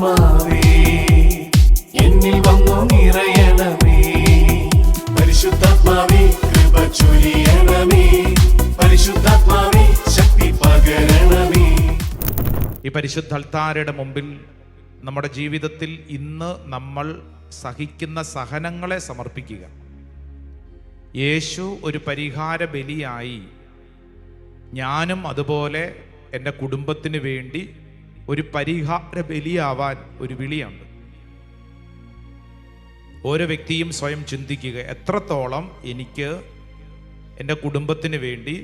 പരിശുദ്ധാത്മാവേ എന്നിൽ വന്നു നിറയണമേ. പരിശുദ്ധാത്മാവേ കൃപ ചൊരിയണമേ. പരിശുദ്ധാത്മാവേ ശക്തി പകരണമേ. ഈ പരിശുദ്ധ അൾത്താരയുടെ മുമ്പിൽ നമ്മുടെ ജീവിതത്തിൽ ഇന്ന് നമ്മൾ സഹിക്കുന്ന സഹനങ്ങളെ സമർപ്പിക്കുക. യേശു ഒരു പരിഹാര ബലിയായി, ഞാനും അതുപോലെ എൻ്റെ കുടുംബത്തിന് വേണ്ടി ഒരു പരിഹാര ബലിയാവാൻ ഒരു വിളിയുണ്ട്. ഓരോ വ്യക്തിയും സ്വയം ചിന്തിക്കുക, എത്രത്തോളം എനിക്ക് എൻ്റെ കുടുംബത്തിന് വേണ്ടി,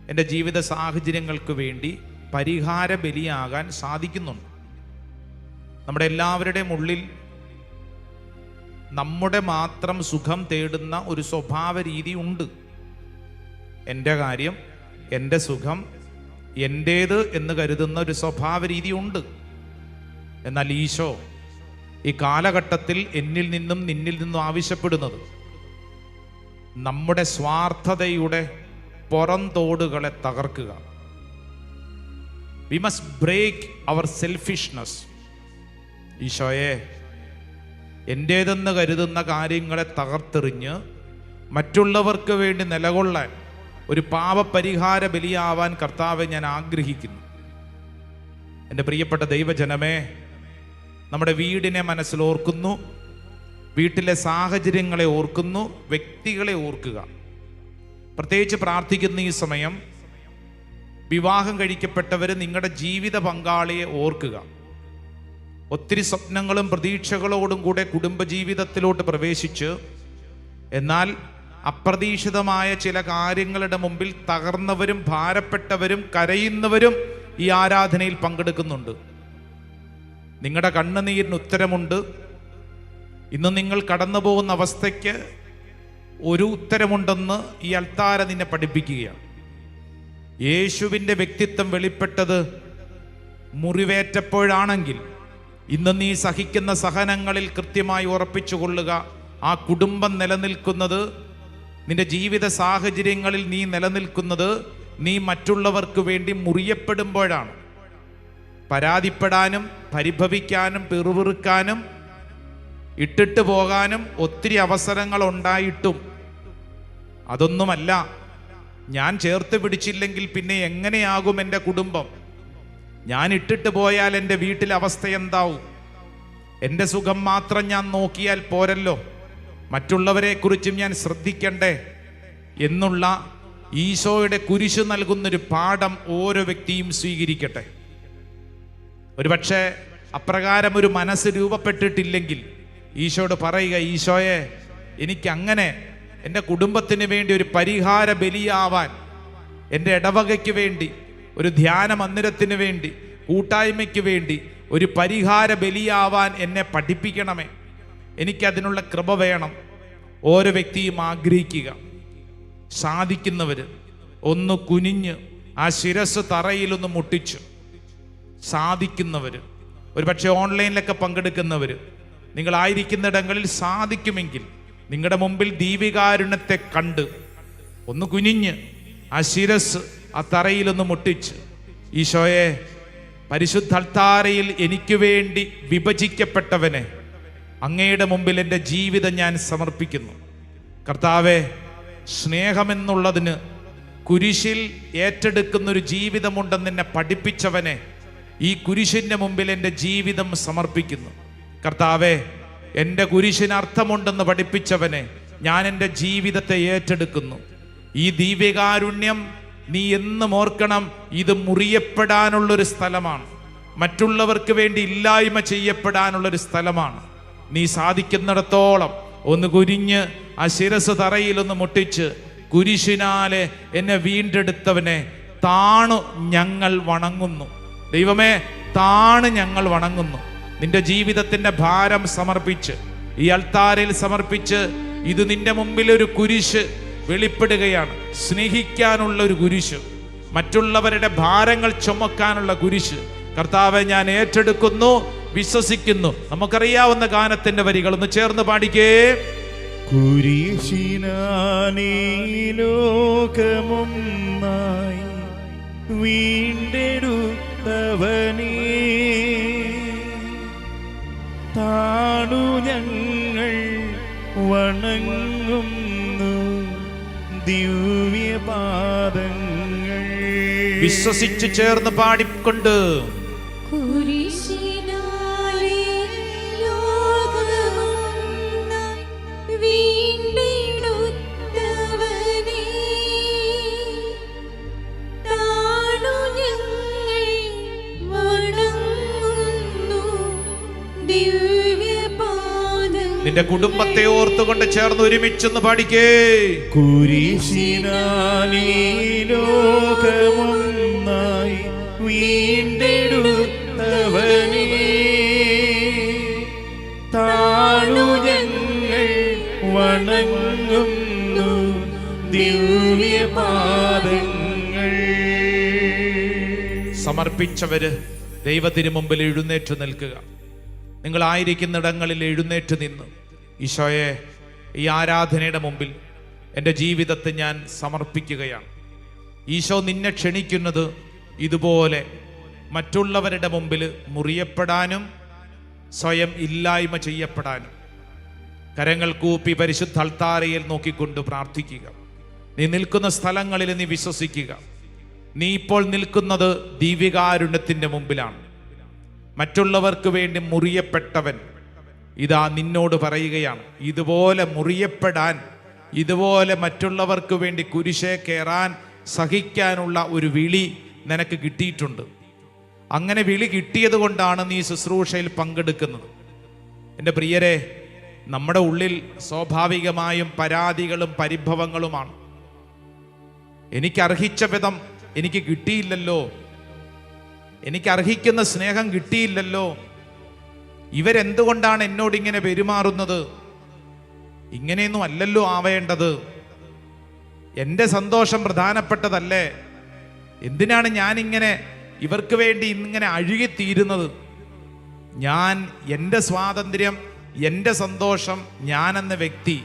എൻ്റെ ജീവിത സാഹചര്യങ്ങൾക്ക് വേണ്ടി പരിഹാര ബലിയാകാൻ സാധിക്കുന്നുണ്ട്. നമ്മുടെ എല്ലാവരുടെയും ഉള്ളിൽ നമ്മുടെ മാത്രം സുഖം തേടുന്ന ഒരു സ്വഭാവ രീതി ഉണ്ട്. എൻ്റെ കാര്യം, എൻ്റെ സുഖം, എൻ്റേത് എന്ന് കരുതുന്ന ഒരു സ്വഭാവ രീതി ഉണ്ട്. എന്നാൽ ഈശോ ഈ കാലഘട്ടത്തിൽ എന്നിൽ നിന്നും നിന്നിൽ നിന്നും ആവശ്യപ്പെടുന്നത് നമ്മുടെ സ്വാർത്ഥതയുടെ പുറംതോടുകളെ തകർക്കുക. We must break our selfishness. ഈശോയെ, എൻ്റേതെന്ന് കരുതുന്ന കാര്യങ്ങളെ തകർത്തെറിഞ്ഞ് മറ്റുള്ളവർക്ക് വേണ്ടി നിലകൊള്ളാൻ ഒരു പാപപരിഹാര ബലിയാവാൻ കർത്താവെ ഞാൻ ആഗ്രഹിക്കുന്നു. എൻ്റെ പ്രിയപ്പെട്ട ദൈവജനമേ, നമ്മുടെ വീടിനെ മനസ്സിലോർക്കുന്നു, വീട്ടിലെ സാഹചര്യങ്ങളെ ഓർക്കുന്നു, വ്യക്തികളെ ഓർക്കുക. പ്രത്യേകിച്ച് പ്രാർത്ഥിക്കുന്ന ഈ സമയം വിവാഹം കഴിക്കപ്പെട്ടവർ നിങ്ങളുടെ ജീവിത പങ്കാളിയെ ഓർക്കുക. ഒത്തിരി സ്വപ്നങ്ങളും പ്രതീക്ഷകളോടും കൂടെ കുടുംബജീവിതത്തിലോട്ട് പ്രവേശിച്ച്, എന്നാൽ അപ്രതീക്ഷിതമായ ചില കാര്യങ്ങളുടെ മുമ്പിൽ തകർന്നവരും ഭാരപ്പെട്ടവരും കരയുന്നവരും ഈ ആരാധനയിൽ പങ്കെടുക്കുന്നുണ്ട്. നിങ്ങളുടെ കണ്ണുനീരിന് ഉത്തരമുണ്ട്. ഇന്ന് നിങ്ങൾ കടന്നു പോകുന്ന അവസ്ഥയ്ക്ക് ഒരു ഉത്തരമുണ്ടെന്ന് ഈ അൾത്താര നിന്നെ പഠിപ്പിക്കുകയാണ്. യേശുവിൻ്റെ വ്യക്തിത്വം വെളിപ്പെട്ടത് മുറിവേറ്റപ്പോഴാണെങ്കിൽ, ഇന്ന് നീ സഹിക്കുന്ന സഹനങ്ങളിൽ കൃത്യമായി ഉറപ്പിച്ചുകൊള്ളുക, ആ കുടുംബം നിലനിൽക്കുന്നത്, നിന്റെ ജീവിത സാഹചര്യങ്ങളിൽ നീ നിലനിൽക്കുന്നത് നീ മറ്റുള്ളവർക്ക് വേണ്ടി മുറിയപ്പെടുമ്പോഴാണ്. പരാതിപ്പെടാനും പരിഭവിക്കാനും പിറുപിറുക്കാനും ഇട്ടിട്ട് പോകാനും ഒത്തിരി അവസരങ്ങൾ ഉണ്ടായിട്ടും അതൊന്നുമല്ല, ഞാൻ ചേർത്ത് പിടിച്ചില്ലെങ്കിൽ പിന്നെ എങ്ങനെയാകും എൻ്റെ കുടുംബം? ഞാൻ ഇട്ടിട്ട് പോയാൽ എൻ്റെ വീട്ടിലെ അവസ്ഥ എന്താവും? എൻ്റെ സുഖം മാത്രം ഞാൻ നോക്കിയാൽ പോരല്ലോ, മറ്റുള്ളവരെക്കുറിച്ചും ഞാൻ ശ്രദ്ധിക്കണ്ടേ എന്നുള്ള ഈശോയുടെ കുരിശ് നൽകുന്നൊരു പാഠം ഓരോ വ്യക്തിയും സ്വീകരിക്കട്ടെ. ഒരുപക്ഷെ അപ്രകാരം ഒരു മനസ്സ് രൂപപ്പെട്ടിട്ടില്ലെങ്കിൽ ഈശോയോട് പറയുക, ഈശോയെ, എനിക്കങ്ങനെ എൻ്റെ കുടുംബത്തിന് വേണ്ടി ഒരു പരിഹാര ബലിയാവാൻ, എൻ്റെ ഇടവകയ്ക്ക് വേണ്ടി, ഒരു ധ്യാന മന്ദിരത്തിന് വേണ്ടി, കൂട്ടായ്മയ്ക്ക് വേണ്ടി ഒരു പരിഹാര ബലിയാവാൻ എന്നെ പഠിപ്പിക്കണമേ. എനിക്കതിനുള്ള കൃപ വേണം. ഓരോ വ്യക്തിയും ആഗ്രഹിക്കുക. സാധിക്കുന്നവർ ഒന്ന് കുനിഞ്ഞ് ആ ശിരസ് തറയിലൊന്ന് മുട്ടിച്ചു. സാധിക്കുന്നവർ, ഒരുപക്ഷെ ഓൺലൈനിലൊക്കെ പങ്കെടുക്കുന്നവർ, നിങ്ങളായിരിക്കുന്നിടങ്ങളിൽ സാധിക്കുമെങ്കിൽ നിങ്ങളുടെ മുമ്പിൽ ദീപികാരുണ്യത്തെ കണ്ട് ഒന്ന് കുനിഞ്ഞ് ആ ശിരസ് ആ തറയിലൊന്ന് മുട്ടിച്ച്, ഈശോയെ, പരിശുദ്ധ അൾത്താരയിൽ എനിക്ക് വേണ്ടി വിഭജിക്കപ്പെട്ടവനെ അങ്ങയുടെ മുമ്പിൽ എൻ്റെ ജീവിതം ഞാൻ സമർപ്പിക്കുന്നു. കർത്താവെ, സ്നേഹമെന്നുള്ളതിന് കുരിശിൽ ഏറ്റെടുക്കുന്നൊരു ജീവിതമുണ്ടെന്ന് എന്നെ പഠിപ്പിച്ചവനെ ഈ കുരിശിൻ്റെ മുമ്പിൽ എൻ്റെ ജീവിതം സമർപ്പിക്കുന്നു. കർത്താവെ, എൻ്റെ കുരിശിന് അർത്ഥമുണ്ടെന്ന് പഠിപ്പിച്ചവനെ ഞാൻ എൻ്റെ ജീവിതത്തെ ഏറ്റെടുക്കുന്നു. ഈ ദിവ്യകാരുണ്യം നീ എന്നും ഓർക്കണം, ഇത് മുറിയപ്പെടാനുള്ളൊരു സ്ഥലമാണ്, മറ്റുള്ളവർക്ക് വേണ്ടി ഇല്ലായ്മ ചെയ്യപ്പെടാനുള്ളൊരു സ്ഥലമാണ്. നീ സാധിക്കുന്നിടത്തോളം ഒന്ന് കുനിഞ്ഞ് ആ ശിരസ് തറയിലൊന്ന് മുട്ടിച്ച്, കുരിശിനാലെ എന്നെ വീണ്ടെടുത്തവനെ താണു ഞങ്ങൾ വണങ്ങുന്നു. ദൈവമേ, താണ് ഞങ്ങൾ വണങ്ങുന്നു. നിന്റെ ജീവിതത്തിൻ്റെ ഭാരം സമർപ്പിച്ച്, ഈ അൾത്താരയിൽ സമർപ്പിച്ച്, ഇത് നിന്റെ മുമ്പിൽ ഒരു കുരിശ് വെളിപ്പെടുകയാണ്. സ്നേഹിക്കാനുള്ള ഒരു കുരിശ്, മറ്റുള്ളവരുടെ ഭാരങ്ങൾ ചുമക്കാനുള്ള കുരിശ്. കർത്താവെ, ഞാൻ ഏറ്റെടുക്കുന്നു, വിശ്വസിക്കുന്നു. നമുക്കറിയാവുന്ന ഗാനത്തിന്റെ വരികൾ ഒന്ന് ചേർന്ന് പാടിക്കേ. കുരിശിനാനീ ലോകമൊന്നായി വീണ്ടെടുത്തവനേ, താണു ഞങ്ങൾ വണങ്ങുന്നു ദിവ്യപാദങ്ങൾ. വിശ്വസിച്ച് ചേർന്ന് പാടിക്കൊണ്ട് കുരിശിനാലെ ലോകമൊന്നായി വീണ്ടെടുത്തവനേ, താണു ഞങ്ങൾ വണങ്ങുന്നു ദിവ്യപാദങ്ങൾ. നിന്റെ കുടുംബത്തെ ഓർത്തുകൊണ്ട് ചേർന്ന് ഒരുമിച്ചൊന്ന് പാടിക്കേ. കുരിശിനാലീ ലോകമൊന്നായി വീണ്ടെടുത്തവനേ, താണു ഞങ്ങൾ വണങ്ങുന്നു ദിവ്യപാദങ്ങൾ. സമർപ്പിച്ചവര് ദൈവത്തിന് മുമ്പിൽ എഴുന്നേറ്റ് നിൽക്കുക. നിങ്ങളായിരിക്കുന്നിടങ്ങളിൽ എഴുന്നേറ്റ് നിന്ന്, ഈശോയെ, ഈ ആരാധനയുടെ മുമ്പിൽ എൻ്റെ ജീവിതത്തെ ഞാൻ സമർപ്പിക്കുകയാണ്. ഈശോ നിന്നെ ക്ഷണിക്കുന്നത് ഇതുപോലെ മറ്റുള്ളവരുടെ മുമ്പിൽ മുറിയപ്പെടാനും സ്വയം ഇല്ലായ്മ ചെയ്യപ്പെടാനും. കരങ്ങൾ കൂപ്പി പരിശുദ്ധ അൾത്താരയിൽ നോക്കിക്കൊണ്ട് പ്രാർത്ഥിക്കുക. നീ നിൽക്കുന്ന സ്ഥലങ്ങളിൽ നീ വിശ്വസിക്കുക, നീ ഇപ്പോൾ നിൽക്കുന്നത് ദിവ്യകാരുണ്യത്തിൻ്റെ മുമ്പിലാണ്. മറ്റുള്ളവർക്ക് വേണ്ടി മുറിയപ്പെട്ടവൻ ഇതാ നിന്നോട് പറയുകയാണ്, ഇതുപോലെ മുറിയപ്പെടാൻ, ഇതുപോലെ മറ്റുള്ളവർക്ക് വേണ്ടി കുരിശേ കയറാൻ സഹിക്കാനുള്ള ഒരു വിളി നിനക്ക് കിട്ടിയിട്ടുണ്ട്. അങ്ങനെ വിളി കിട്ടിയത് കൊണ്ടാണ് നീ ശുശ്രൂഷയിൽ പങ്കെടുക്കുന്നത്. എൻ്റെ പ്രിയരെ, നമ്മുടെ ഉള്ളിൽ സ്വാഭാവികമായും പരാതികളും പരിഭവങ്ങളുമാണ്. എനിക്കർഹിച്ച വിധം എനിക്ക് കിട്ടിയില്ലല്ലോ, എനിക്കർഹിക്കുന്ന സ്നേഹം കിട്ടിയില്ലല്ലോ, ഇവരെന്തുകൊണ്ടാണ് എന്നോട് ഇങ്ങനെ പെരുമാറുന്നത്, ഇങ്ങനെയൊന്നും അല്ലല്ലോ ആവേണ്ടത്, എൻ്റെ സന്തോഷം പ്രധാനപ്പെട്ടതല്ലേ, എന്തിനാണ് ഞാനിങ്ങനെ ഇവർക്ക് വേണ്ടി ഇങ്ങനെ അഴുകിത്തീരുന്നത്, ഞാൻ എൻ്റെ സ്വാതന്ത്ര്യം, എൻ്റെ സന്തോഷം, ഞാനെന്ന വ്യക്തി,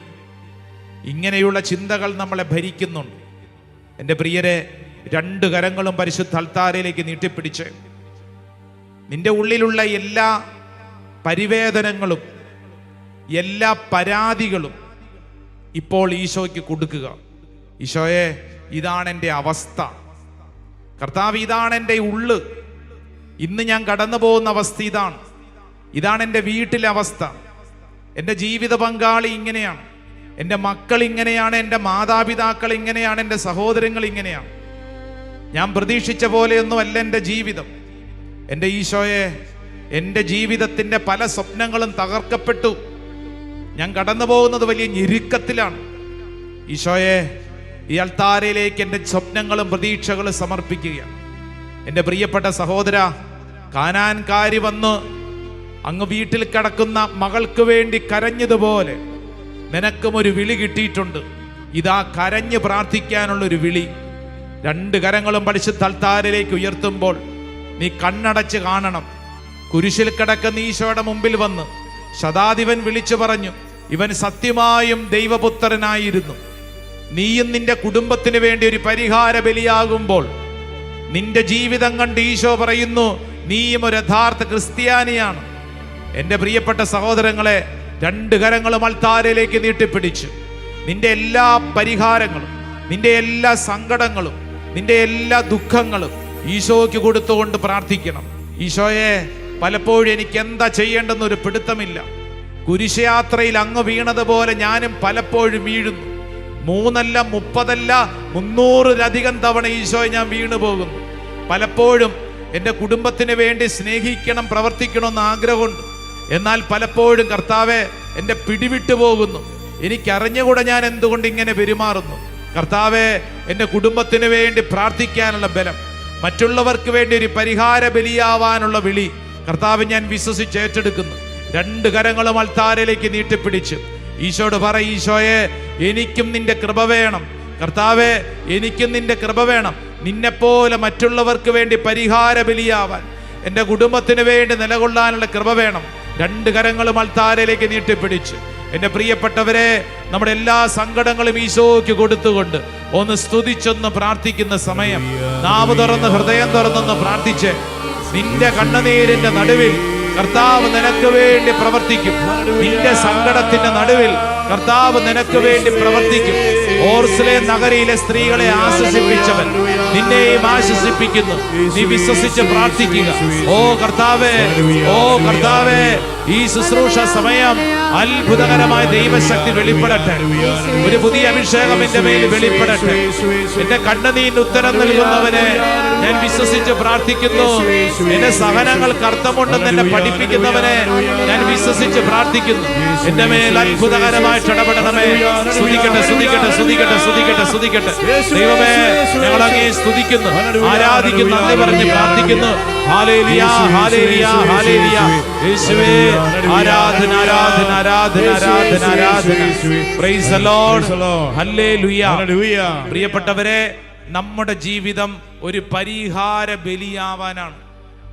ഇങ്ങനെയുള്ള ചിന്തകൾ നമ്മളെ ഭരിക്കുന്നുണ്ട്. എൻ്റെ പ്രിയരെ, രണ്ട് കരങ്ങളും പരിശുദ്ധ അൾത്താരയിലേക്ക് നീട്ടിപ്പിടിച്ച് നിന്റെ ഉള്ളിലുള്ള എല്ലാ പരിവേദനങ്ങളും എല്ലാ പരാതികളും ഇപ്പോൾ ഈശോയ്ക്ക് കൊടുക്കുക. ഈശോയെ, ഇതാണ് എൻ്റെ അവസ്ഥ, കർത്താവ്, ഇതാണ് എൻ്റെ ഉള്ള്, ഇന്ന് ഞാൻ കടന്നു പോകുന്ന അവസ്ഥ ഇതാണ് എൻ്റെ വീട്ടിലെ അവസ്ഥ, എൻ്റെ ജീവിത പങ്കാളി ഇങ്ങനെയാണ്, എൻ്റെ മക്കൾ ഇങ്ങനെയാണ്, എൻ്റെ മാതാപിതാക്കൾ ഇങ്ങനെയാണ്, എൻ്റെ സഹോദരങ്ങൾ ഇങ്ങനെയാണ്, ഞാൻ പ്രതീക്ഷിച്ച പോലെയൊന്നുമല്ല എൻ്റെ ജീവിതം. എൻ്റെ ഈശോയെ, എൻ്റെ ജീവിതത്തിൻ്റെ പല സ്വപ്നങ്ങളും തകർക്കപ്പെട്ടു, ഞാൻ കടന്നു പോകുന്നത് വലിയ ഞെരുക്കത്തിലാണ്. ഈശോയെ, ഈ അൾത്താരയിലേക്ക് എൻ്റെ സ്വപ്നങ്ങളും പ്രതീക്ഷകളും സമർപ്പിക്കുകയാണ്. എൻ്റെ പ്രിയപ്പെട്ട സഹോദര, കാനാൻകാരി വന്ന് അങ്ങ് വീട്ടിൽ കിടക്കുന്ന മകൾക്ക് വേണ്ടി കരഞ്ഞതുപോലെ നിനക്കും ഒരു വിളി കിട്ടിയിട്ടുണ്ട്. ഇതാ കരഞ്ഞ് പ്രാർത്ഥിക്കാനുള്ളൊരു വിളി. രണ്ട് കരങ്ങളും പരിശുദ്ധ അൾത്താരയിലേക്ക് ഉയർത്തുമ്പോൾ നീ കണ്ണടച്ച് കാണണം. കുരിശിൽ കിടക്കുന്ന ഈശോയുടെ മുമ്പിൽ വന്ന് ശതാധിപൻ വിളിച്ചു പറഞ്ഞു, ഇവൻ സത്യമായും ദൈവപുത്രനായിരുന്നു. നീയും നിന്റെ കുടുംബത്തിന് വേണ്ടി ഒരു പരിഹാര ബലിയാകുമ്പോൾ നിന്റെ ജീവിതം കണ്ട് ഈശോ പറയുന്നു, നീയും ഒരു യഥാർത്ഥ ക്രിസ്ത്യാനിയാണ്. എൻ്റെ പ്രിയപ്പെട്ട സഹോദരങ്ങളെ, രണ്ട് കരങ്ങളും അൾത്താരയിലേക്ക് നീട്ടിപ്പിടിച്ച് നിന്റെ എല്ലാ പരിഹാരങ്ങളും, നിന്റെ എല്ലാ സങ്കടങ്ങളും, നിന്റെ എല്ലാ ദുഃഖങ്ങളും ഈശോയ്ക്ക് കൊടുത്തുകൊണ്ട് പ്രാർത്ഥിക്കണം. ഈശോയെ, പലപ്പോഴും എനിക്ക് എന്താ ചെയ്യേണ്ടെന്നൊരു പിടുത്തമില്ല. കുരിശയാത്രയിൽ അങ്ങ് വീണതുപോലെ ഞാനും പലപ്പോഴും വീഴുന്നു. 3 അല്ല 30 അല്ല 300-ലധികം തവണ ഈശോയെ ഞാൻ വീണു പോകുന്നു. പലപ്പോഴും എൻ്റെ കുടുംബത്തിന് വേണ്ടി സ്നേഹിക്കണം, പ്രവർത്തിക്കണമെന്ന് ആഗ്രഹമുണ്ട്. എന്നാൽ പലപ്പോഴും കർത്താവെ, എൻ്റെ പിടിവിട്ടു പോകുന്നു. എനിക്കറിഞ്ഞുകൂടെ ഞാൻ എന്തുകൊണ്ട് ഇങ്ങനെ പെരുമാറുന്നു. കർത്താവെ, എൻ്റെ കുടുംബത്തിന് വേണ്ടി പ്രാർത്ഥിക്കാനുള്ള ബലം, മറ്റുള്ളവർക്ക് വേണ്ടി ഒരു പരിഹാര ബലിയാവാനുള്ള വിളി കർത്താവ് ഞാൻ വിശ്വസിച്ച് ഏറ്റെടുക്കുന്നു. രണ്ട് കരങ്ങളും അൾത്താരയിലേക്ക് നീട്ടിപ്പിടിച്ച് ഈശോയോട് പറ, ഈശോയെ, എനിക്കും നിന്റെ കൃപ വേണം. കർത്താവെ, എനിക്കും നിന്റെ കൃപ വേണം. നിന്നെപ്പോലെ മറ്റുള്ളവർക്ക് വേണ്ടി പരിഹാര ബലിയാവാൻ, എൻ്റെ കുടുംബത്തിന് വേണ്ടി നിലകൊള്ളാനുള്ള കൃപ വേണം. രണ്ട് കരങ്ങളും അൾത്താരയിലേക്ക് നീട്ടിപ്പിടിച്ച് എൻ്റെ പ്രിയപ്പെട്ടവരെ, നമ്മുടെ എല്ലാ സങ്കടങ്ങളും ഈശോയ്ക്ക് കൊടുത്തുകൊണ്ട് ഒന്ന് സ്തുതിച്ചൊന്ന് പ്രാർത്ഥിക്കുന്ന സമയം, നാവ് തുറന്ന് ഹൃദയം തുറന്നൊന്ന് പ്രാർത്ഥിച്ച് നിന്റെ കണ്ണുനീരിന്റെ നടുവിൽ കർത്താവ് നിനക്ക് വേണ്ടി പ്രവർത്തിക്കും. നിന്റെ സങ്കടത്തിന്റെ നടുവിൽ കർത്താവ് നിനക്ക് വേണ്ടി പ്രവർത്തിക്കും. ഓർസ്ലേ നഗരിയിലെ സ്ത്രീകളെ ആശ്വസിപ്പിച്ചവൻ നിന്നെയും ആശ്വസിപ്പിക്കുന്നു. നീ വിശ്വസിച്ച് പ്രാർത്ഥിക്കുക. ഓ കർത്താവേ, ഓ കർത്താവേ, ഈ ശുശ്രൂഷ സമയം അത്ഭുതകരമായ ദൈവശക്തി വെളിപ്പെടട്ടെ. ഒരു പുതിയ അഭിഷേകം എന്റെ മേൽ വെളിപ്പെടട്ടെ. എന്റെ കണ്ണുനീരിന് ഉത്തരം നൽകുന്നവനെ ഞാൻ വിശ്വസിച്ച് പ്രാർത്ഥിക്കുന്നു. എന്റെ സഹനങ്ങൾക്ക് അർത്ഥമുണ്ടെന്ന് എന്നെ പഠിപ്പിക്കുന്നവനെ ഞാൻ വിശ്വസിച്ച് പ്രാർത്ഥിക്കുന്നു. എന്റെ മേൽ അത്ഭുതകരമായിട്ട് ഇടപെടണമേ. സ്തുതിക്കട്ടെ, സ്തുതിക്കട്ടെ, സ്തുതിക്കട്ടെ, സ്തുതിക്കട്ടെ, സ്തുതിക്കട്ടെ. ദൈവമേ, ഞങ്ങൾ അങ്ങേ സ്തുതിക്കുന്നു, ആരാധിക്കുന്നു, നന്ദി പറഞ്ഞ് പ്രാർത്ഥിക്കുന്നു. Hallelujah, hallelujah, hallelujah. യേശുവേ, ആരാധന, ആരാധന, ആരാധന, ആരാധന, ആരാധന. Praise the Lord. ഹല്ലേലൂയ. പ്രിയപ്പെട്ടവരെ, നമ്മുടെ ജീവിതം ഒരു പരിഹാര ബലിയാവാനാണ്.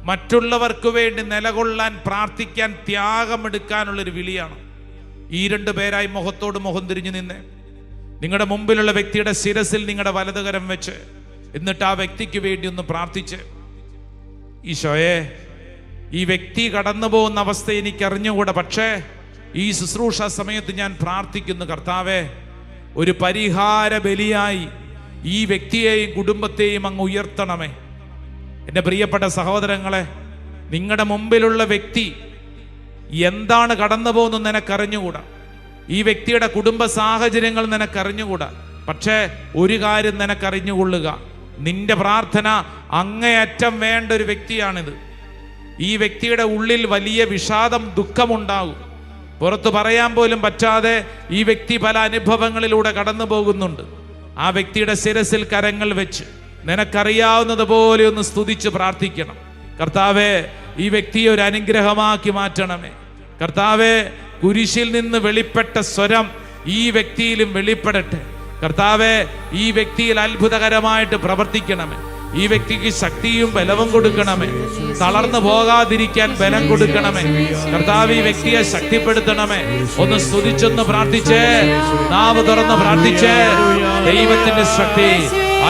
മറ്റുള്ളവർക്ക് വേണ്ടി നിലകൊള്ളാൻ, പ്രാർത്ഥിക്കാൻ, ത്യാഗമെടുക്കാനുള്ളൊരു വിളിയാണ്. ഈ രണ്ടു പേരായി മുഖത്തോട് മുഖം തിരിഞ്ഞു നിന്നേ. നിങ്ങളുടെ മുമ്പിലുള്ള വ്യക്തിയുടെ ശിരസിൽ നിങ്ങളുടെ വലതുകരം വെച്ച് എന്നിട്ട് ആ വ്യക്തിക്ക് വേണ്ടി ഒന്ന് പ്രാർത്ഥിച്ച്, ഈശോയെ, ഈ വ്യക്തി കടന്നു പോകുന്ന അവസ്ഥ എനിക്ക് അറിഞ്ഞുകൂടാ, പക്ഷേ ഈ ശുശ്രൂഷ സമയത്ത് ഞാൻ പ്രാർത്ഥിക്കുന്നു കർത്താവേ, ഒരു പരിഹാര ബലിയായി ഈ വ്യക്തിയെയും കുടുംബത്തെയും അങ്ങ് ഉയർത്തണമേ. എൻ്റെ പ്രിയപ്പെട്ട സഹോദരങ്ങളെ, നിങ്ങളുടെ മുമ്പിലുള്ള വ്യക്തി എന്താണ് കടന്നു പോകുന്നത് നിനക്കറിഞ്ഞുകൂടാ. ഈ വ്യക്തിയുടെ കുടുംബ സാഹചര്യങ്ങൾ നിനക്കറിഞ്ഞുകൂടാ. പക്ഷേ ഒരു കാര്യം നിനക്കറിഞ്ഞുകൊള്ളുക, നിന്റെ പ്രാർത്ഥന അങ്ങേയറ്റം വേണ്ട ഒരു വ്യക്തിയാണിത്. ഈ വ്യക്തിയുടെ ഉള്ളിൽ വലിയ വിഷാദം, ദുഃഖമുണ്ടാകും. പുറത്തു പറയാൻ പോലും പറ്റാതെ ഈ വ്യക്തി പല അനുഭവങ്ങളിലൂടെ കടന്നു പോകുന്നുണ്ട്. ആ വ്യക്തിയുടെ ശിരസിൽ കരങ്ങൾ വെച്ച് നിനക്കറിയാവുന്നതുപോലെ ഒന്ന് സ്തുതിച്ച് പ്രാർത്ഥിക്കണം. കർത്താവേ, ഈ വ്യക്തിയെ ഒരു അനുഗ്രഹമാക്കി മാറ്റണമേ. കർത്താവേ, കുരിശിൽ നിന്ന് വെളിപ്പെട്ട സ്വരം ഈ വ്യക്തിയിലും വെളിപ്പെടട്ടെ. കർത്താവേ, ഈ വ്യക്തിയിൽ അത്ഭുതകരമായിട്ട് പ്രവർത്തിക്കണമേ. ഈ വ്യക്തിക്ക് ശക്തിയും ബലവും കൊടുക്കണമേ. തളർന്നു പോകാതിരിക്കാൻ ബലം കൊടുക്കണമേ. കർത്താവ്, ഈ വ്യക്തിയെ ശക്തിപ്പെടുത്തണമേ. ഒന്ന് സ്തുതിച്ചൊന്ന് പ്രാർത്ഥിച്ചേ, നാവ് തുറന്ന് പ്രാർത്ഥിച്ചേ. ദൈവത്തിന്റെ ശക്തി,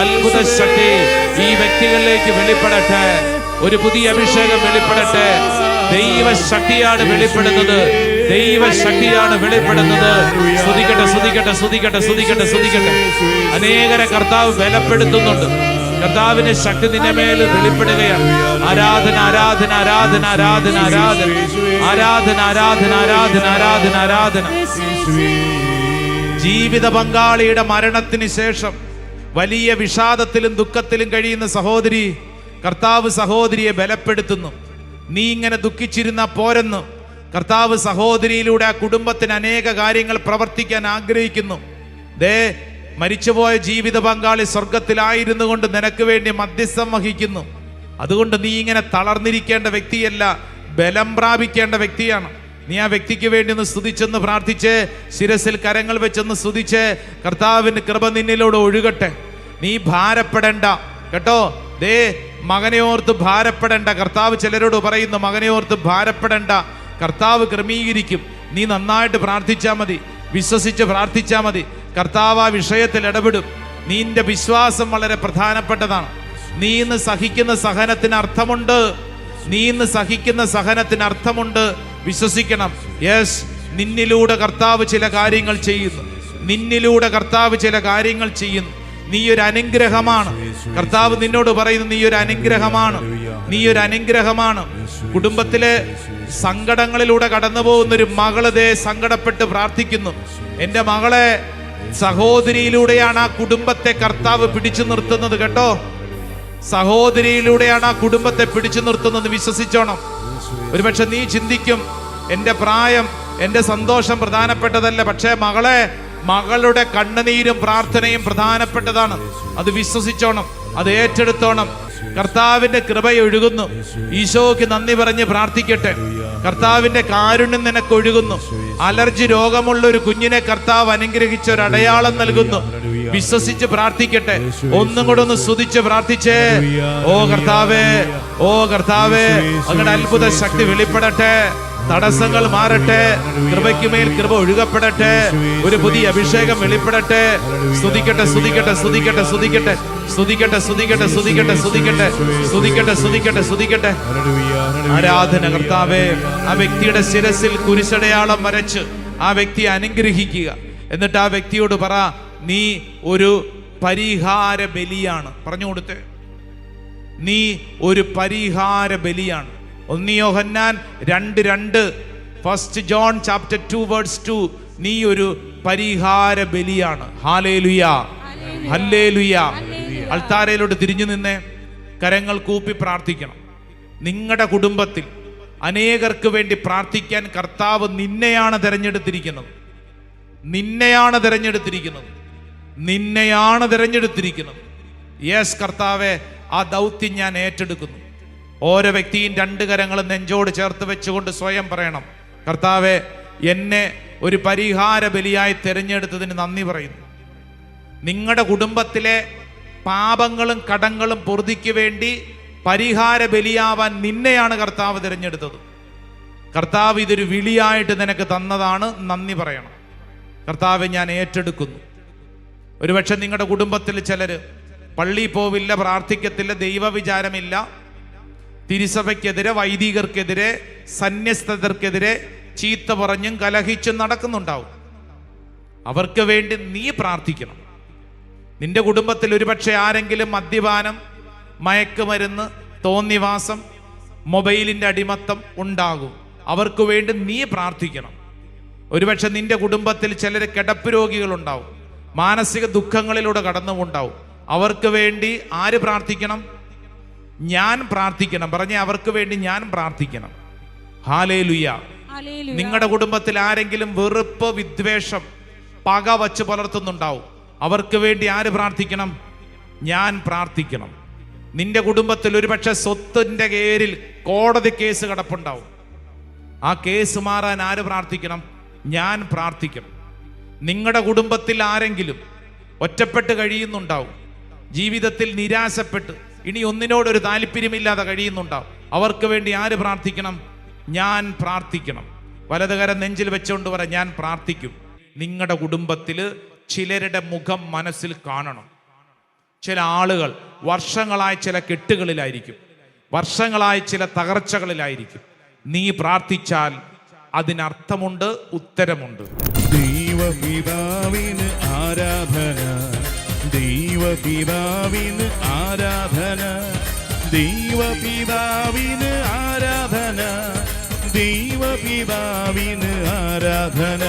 അത്ഭുത ശക്തി ഈ വ്യക്തികളിലേക്ക് വെളിപ്പെടട്ടെ. ഒരു പുതിയ അഭിഷേകം വെളിപ്പെടട്ടെ. ദൈവശക്തിയാണ് വെളിപ്പെടുന്നത്, ദൈവശക്തിയാണ് വെളിപ്പെടുന്നത്. സ്തുതിക്കട്ടെ, സ്തുതിക്കട്ടെ, സ്തുതിക്കട്ടെ, സ്തുതിക്കട്ടെ, സ്തുതിക്കട്ടെ. അനേകരെ കർത്താവ് ബലപ്പെടുത്തുന്നുണ്ട്. കർത്താവിന്റെ ശക്തി നിന്റെ മേൽ വെളിപ്പെടുകയാണ്. ആരാധന, ആരാധന, ആരാധന, ആരാധന, ആരാധന, ആരാധന, ആരാധന, ആരാധന, ആരാധന, ആരാധന. ജീവിത പങ്കാളിയുടെ മരണത്തിന് ശേഷം വലിയ വിഷാദത്തിലും ദുഃഖത്തിലും കഴിയുന്ന സഹോദരി, കർത്താവ് സഹോദരിയെ ബലപ്പെടുത്തുന്നു. നീ ഇങ്ങനെ ദുഃഖിച്ചിരുന്ന പോരെന്ന് കർത്താവ് സഹോദരിയിലൂടെ ആ കുടുംബത്തിന് അനേക കാര്യങ്ങൾ പ്രവർത്തിക്കാൻ ആഗ്രഹിക്കുന്നു. മരിച്ചുപോയ ജീവിത പങ്കാളി സ്വർഗത്തിലായിരുന്നു കൊണ്ട് നിനക്ക് വേണ്ടി മധ്യസ്ഥം വഹിക്കുന്നു. അതുകൊണ്ട് നീ ഇങ്ങനെ തളർന്നിരിക്കേണ്ട വ്യക്തിയല്ല, ബലം പ്രാപിക്കേണ്ട വ്യക്തിയാണ്. നീ ആ വ്യക്തിക്ക് വേണ്ടി ഒന്ന് സ്തുതിച്ചെന്ന് പ്രാർത്ഥിച്ച്, ശിരസിൽ കരങ്ങൾ വെച്ചൊന്ന് സ്തുതിച്ച്, കർത്താവിന്റെ കൃപ നിന്നിലൂടെ ഒഴുകട്ടെ. നീ ഭാരപ്പെടണ്ട കേട്ടോ. മകനെ ഓർത്ത് ഭാരപ്പെടണ്ട. കർത്താവ് ചിലരോട് പറയുന്നു, മകനെ ഓർത്ത് ഭാരപ്പെടണ്ട, കർത്താവ് ക്രമീകരിക്കും. നീ നന്നായിട്ട് പ്രാർത്ഥിച്ചാൽ മതി, വിശ്വസിച്ച് പ്രാർത്ഥിച്ചാൽ മതി. കർത്താവ് ആ വിഷയത്തിൽ ഇടപെടും. നിന്റെ വിശ്വാസം വളരെ പ്രധാനപ്പെട്ടതാണ്. നീ ഇന്ന് സഹിക്കുന്ന സഹനത്തിന് അർത്ഥമുണ്ട്. നീ ഇന്ന് സഹിക്കുന്ന സഹനത്തിന് അർത്ഥമുണ്ട്. വിശ്വസിക്കണം. യെസ്, നിന്നിലൂടെ കർത്താവ് ചില കാര്യങ്ങൾ ചെയ്യുന്നു. നിന്നിലൂടെ കർത്താവ് ചില കാര്യങ്ങൾ ചെയ്യുന്നു. നീ ഒരു അനുഗ്രഹമാണ്. കർത്താവ് നിന്നോട് പറയുന്നു, നീ ഒരു അനുഗ്രഹമാണ്, നീ ഒരു അനുഗ്രഹമാണ്. കുടുംബത്തിലെ സങ്കടങ്ങളിലൂടെ കടന്നു പോകുന്നൊരു മകള് സങ്കടപ്പെട്ട് പ്രാർത്ഥിക്കുന്നു. എൻ്റെ മകളെ സഹോദരിയിലൂടെയാണ് ആ കുടുംബത്തെ കർത്താവ് പിടിച്ചു നിർത്തുന്നത് കേട്ടോ. സഹോദരിയിലൂടെയാണ് ആ കുടുംബത്തെ പിടിച്ചു നിർത്തുന്നത്. വിശ്വസിച്ചോണം. ഒരുപക്ഷെ നീ ചിന്തിക്കും, എൻ്റെ പ്രായം, എൻ്റെ സന്തോഷം പ്രധാനപ്പെട്ടതല്ല. പക്ഷേ മകളുടെ കണ്ണുനീരും പ്രാർത്ഥനയും പ്രധാനപ്പെട്ടതാണ്. അത് വിശ്വസിച്ചോണം, അത് ഏറ്റെടുത്തോണം. കർത്താവിന്റെ കൃപയൊഴുകുന്നു. ഈശോയ്ക്ക് നന്ദി പറഞ്ഞ് പ്രാർത്ഥിക്കട്ടെ. കർത്താവിന്റെ കാരുണ്യം നിനക്ക് ഒഴുകുന്നു. അലർജി രോഗമുള്ള ഒരു കുഞ്ഞിനെ കർത്താവ് അനുഗ്രഹിച്ച ഒരു അടയാളം നൽകുന്നു. വിശ്വസിച്ച് പ്രാർത്ഥിക്കട്ടെ. ഒന്നും കൂടെ ഒന്ന് സ്തുതിച്ച് പ്രാർത്ഥിച്ചേ. ഓ കർത്താവേ, ഓ കർത്താവേ, അങ്ങയുടെ അത്ഭുത ശക്തി വെളിപ്പെടട്ടെ. തടസ്സങ്ങൾ മാറട്ടെ. കൃപയ്ക്ക് മേൽ കൃപ ഒഴുകപ്പെടട്ടെ. ഒരു പുതിയ അഭിഷേകം വെളിപ്പെടട്ടെ. സ്തുതിക്കട്ടെ, സ്തുതിക്കട്ടെ, സ്തുതിക്കട്ടെ, സ്തുതിക്കട്ടെ, സ്തുതിക്കട്ടെ, സ്തുതിക്കട്ടെ, സ്തുതിക്കട്ടെ, സ്തുതിക്കട്ടെ, സ്തുതിക്കട്ടെ, സ്തുതിക്കട്ടെ, സ്തുതിക്കട്ടെ. ആരാധന കർത്താവേ. ആ വ്യക്തിയുടെ ശിരസിൽ കുരിശടയാളം വരച്ച് ആ വ്യക്തിയെ അനുഗ്രഹിക്കുക. എന്നിട്ട് ആ വ്യക്തിയോട് പറ, നീ ഒരു പരിഹാര ബലിയാണ്. പറഞ്ഞു കൊടുത്തേ, നീ ഒരു പരിഹാര ബലിയാണ്. 1 യോഹന്നാൻ 2:2, 1 ജോൺ ചാപ്റ്റർ 2 വേഴ്സ് 2, നീ ഒരു പരിഹാര ബലിയാണ്. Hallelujah, hallelujah. അൾത്താരയിലോട്ട് തിരിഞ്ഞു നിന്നേ. കരങ്ങൾ കൂപ്പി പ്രാർത്ഥിക്കണം. നിങ്ങളുടെ കുടുംബത്തിൽ അനേകർക്ക് വേണ്ടി പ്രാർത്ഥിക്കാൻ കർത്താവ് നിന്നെയാണ് തിരഞ്ഞെടുത്തിരിക്കുന്നത്. നിന്നെയാണ് തിരഞ്ഞെടുത്തിരിക്കുന്നത്. നിന്നെയാണ് തിരഞ്ഞെടുത്തിരിക്കുന്നത്. യെസ് കർത്താവെ, ആ ദൗത്യം ഞാൻ ഏറ്റെടുക്കുന്നു. ഓരോ വ്യക്തിയും 2 കരങ്ങളും നെഞ്ചോട് ചേർത്ത് വെച്ചുകൊണ്ട് സ്വയം പറയണം, കർത്താവെ, എന്നെ ഒരു പരിഹാര ബലിയായി തിരഞ്ഞെടുത്തതിന് നന്ദി പറയുന്നു. നിങ്ങളുടെ കുടുംബത്തിലെ പാപങ്ങളും കടങ്ങളും പൊറുതിക്ക് വേണ്ടി പരിഹാര ബലിയാവാൻ നിന്നെയാണ് കർത്താവ് തിരഞ്ഞെടുത്തത്. കർത്താവ് ഇതൊരു വിളിയായിട്ട് നിനക്ക് തന്നതാണ്, നന്ദി പറയണം. കർത്താവ്, ഞാൻ ഏറ്റെടുക്കുന്നു. ഒരുപക്ഷെ നിങ്ങളുടെ കുടുംബത്തിൽ ചിലർ പള്ളിയിൽ പോവില്ല, പ്രാർത്ഥിക്കത്തില്ല, ദൈവവിചാരമില്ല, തിരുസഭയ്ക്കെതിരെ, വൈദികർക്കെതിരെ, സന്യസ്തർക്കെതിരെ ചീത്ത പറഞ്ഞും കലഹിച്ചും നടക്കുന്നുണ്ടാവും. അവർക്ക് വേണ്ടി നീ പ്രാർത്ഥിക്കണം. നിന്റെ കുടുംബത്തിൽ ഒരുപക്ഷെ ആരെങ്കിലും മദ്യപാനം, മയക്കുമരുന്ന്, തോന്നിവാസം, മൊബൈലിൻ്റെ അടിമത്തം ഉണ്ടാകും. അവർക്ക് വേണ്ടി നീ പ്രാർത്ഥിക്കണം. ഒരുപക്ഷെ നിന്റെ കുടുംബത്തിൽ ചിലർ കിടപ്പ് രോഗികളുണ്ടാവും, മാനസിക ദുഃഖങ്ങളിലൂടെ കടന്നുകൊണ്ടാവും. അവർക്ക് വേണ്ടി ആര് പ്രാർത്ഥിക്കണം? ഞാൻ പ്രാർത്ഥിക്കണം. പറഞ്ഞേ, അവർക്ക് വേണ്ടി ഞാൻ പ്രാർത്ഥിക്കണം. ഹല്ലേലൂയ. നിങ്ങളുടെ കുടുംബത്തിൽ ആരെങ്കിലും വെറുപ്പ്, വിദ്വേഷം, പക വച്ച് പുലർത്തുന്നുണ്ടാവും. അവർക്ക് വേണ്ടി ആര് പ്രാർത്ഥിക്കണം? ഞാൻ പ്രാർത്ഥിക്കണം. നിന്റെ കുടുംബത്തിൽ ഒരുപക്ഷെ സ്വത്തിൻ്റെ പേരിൽ കോടതി കേസ് കിടപ്പുണ്ടാവും. ആ കേസ് മാറാൻ ആര് പ്രാർത്ഥിക്കണം? ഞാൻ പ്രാർത്ഥിക്കണം. നിങ്ങളുടെ കുടുംബത്തിൽ ആരെങ്കിലും ഒറ്റപ്പെട്ട് കഴിയുന്നുണ്ടാവും, ജീവിതത്തിൽ നിരാശപ്പെട്ട് ഇനി ഒന്നിനോടൊരു താല്പര്യമില്ലാതെ കഴിയുന്നുണ്ടാവും. അവർക്ക് വേണ്ടി ആര് പ്രാർത്ഥിക്കണം? ഞാൻ പ്രാർത്ഥിക്കണം. വലതുകരം നെഞ്ചിൽ വെച്ചുകൊണ്ട് പറ, ഞാൻ പ്രാർത്ഥിക്കും. നിങ്ങളുടെ കുടുംബത്തിൽ ചിലരുടെ മുഖം മനസ്സിൽ കാണണം. ചില ആളുകൾ വർഷങ്ങളായി ചില കെട്ടുകളിലായിരിക്കും, വർഷങ്ങളായി ചില തകർച്ചകളിലായിരിക്കും. നീ പ്രാർത്ഥിച്ചാൽ അതിനർത്ഥമുണ്ട്, ഉത്തരമുണ്ട്. ദൈവപിതാവിന് ആരാധന, ദൈവപിതാവിന് ആരാധന, ദൈവപിതാവിന് ആരാധന, ദൈവപിതാവിന് ആരാധന.